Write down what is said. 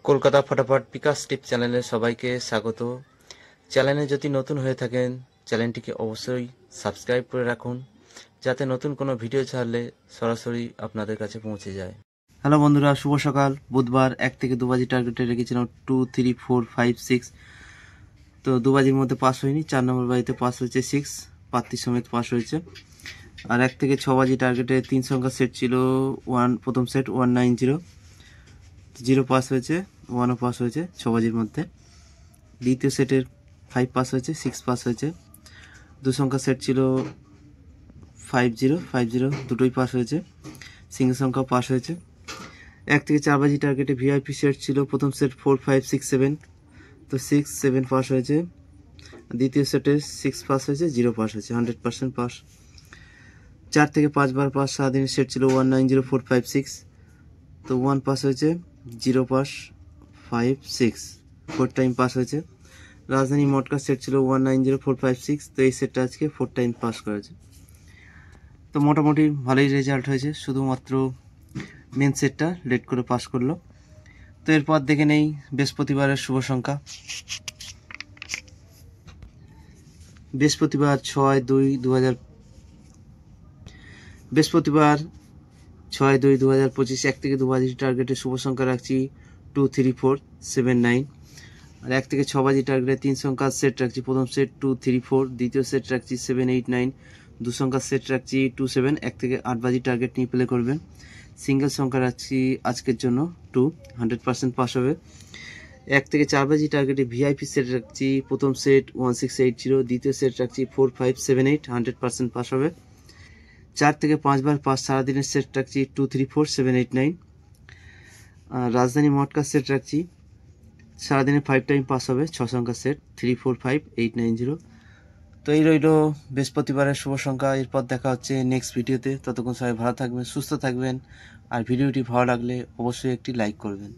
কলকাতা ফটাফট বিকাশ টিপ চ্যানেলে সবাইকে স্বাগত। চ্যানেলে যদি নতুন হয়ে থাকেন চ্যানেলটিকে অবশ্যই সাবস্ক্রাইব করে রাখুন, যাতে নতুন কোনো ভিডিও ছাড়লে সরাসরি আপনাদের কাছে পৌঁছে যায়। হ্যালো বন্ধুরা, শুভ সকাল। বুধবার 1 থেকে 2 বাজি টার্গেটে রেখেছিলাম 2, 3, 4, 5, 6। তো 2 বাজির মধ্যে পাস হয়নি। 4 নম্বর বাজিতে পাস হয়েছে 6, পাত্তি সমেত পাস হয়েছে। আর 1 থেকে 6 বাজি টার্গেটে 3 সংখ্যা সেট ছিল 1, প্রথম সেট 190, 0 পাস হয়েছে, 1ও পাস হয়েছে 6 বাজির মধ্যে। দ্বিতীয় সেটের 5 পাস হয়েছে, 6 পাস হয়েছে। 2 সংখ্যা সেট ছিল 50, 50 দুটোই পাস হয়েছে, সিঙ্গেল সংখ্যা পাস হয়েছে। 1 থেকে 4 বাজি টার্গেটে ভিআইপি সেট ছিল প্রথম সেট 4, 5, 6, 7, তো 6, 7 পাস হয়েছে। দ্বিতীয় সেটে 6 পাস হয়েছে, 0 পাস হয়েছে, 100% পাস। 4 থেকে 5 বার পাস। সারাদিনের সেট ছিল 190, 4, 5, 6, তো 1 পাস হয়েছে, 0 পাস, 5, 6, 4 টাইম পাস হয়েছে। রাজধানী মটকা সেট ছিল 190, 4, 5, 6, তো এই সেটটা আজকে 4 টাইম পাস করেছে। তো মোটামুটি ভালোই রেজাল্ট হয়েছে, শুধুমাত্র মেন সেটটা লেট করে পাস করলো। তো এরপর দেখে নেই বৃহস্পতিবারের শুভ সংখ্যা। বৃহস্পতিবার 6/2/2000, বৃহস্পতিবার 6/2/2025, 1 থেকে 2 বাজি টার্গেটে শুভ সংখ্যা রাখছি 2, 3, 4, 7, 9। আর 1 থেকে 6 বাজি টার্গেটে 3 সংখ্যার সেট রাখছি প্রথম সেট 2, 3, 4, দ্বিতীয় সেট রাখছি 7, 8, 9, 2 সংখ্যার সেট রাখছি 2, 7। 1 থেকে 8 বাজি টার্গেট নিয়ে প্লে করবেন। সিঙ্গেল সংখ্যা রাখছি আজকের জন্য 2, 100% পাস হবে। 1 থেকে 4 বাজি টার্গেটে ভিআইপি সেট রাখছি প্রথম সেট 1680, দ্বিতীয় সেট রাখছি 4, 5, 7, 8, 100% পাস হবে। 4 থেকে 5 বার পাস। সারাদিনের সেট রাখছি 2, 3, 4, 7, 8, 9। রাজধানী মটকা সেট রাখছি সারাদিনে 5 টাইম পাস হবে, 6 সংখ্যার সেট 3, 4, 5, 8, 9, 0। তো এই রইল বৃহস্পতিবারের শুভ সংখ্যা। এরপর দেখা হচ্ছে নেক্সট ভিডিওতে। ততক্ষণ সবাই ভালো থাকবেন, সুস্থ থাকবেন। আর ভিডিওটি ভালো লাগলে অবশ্যই একটি লাইক করবেন।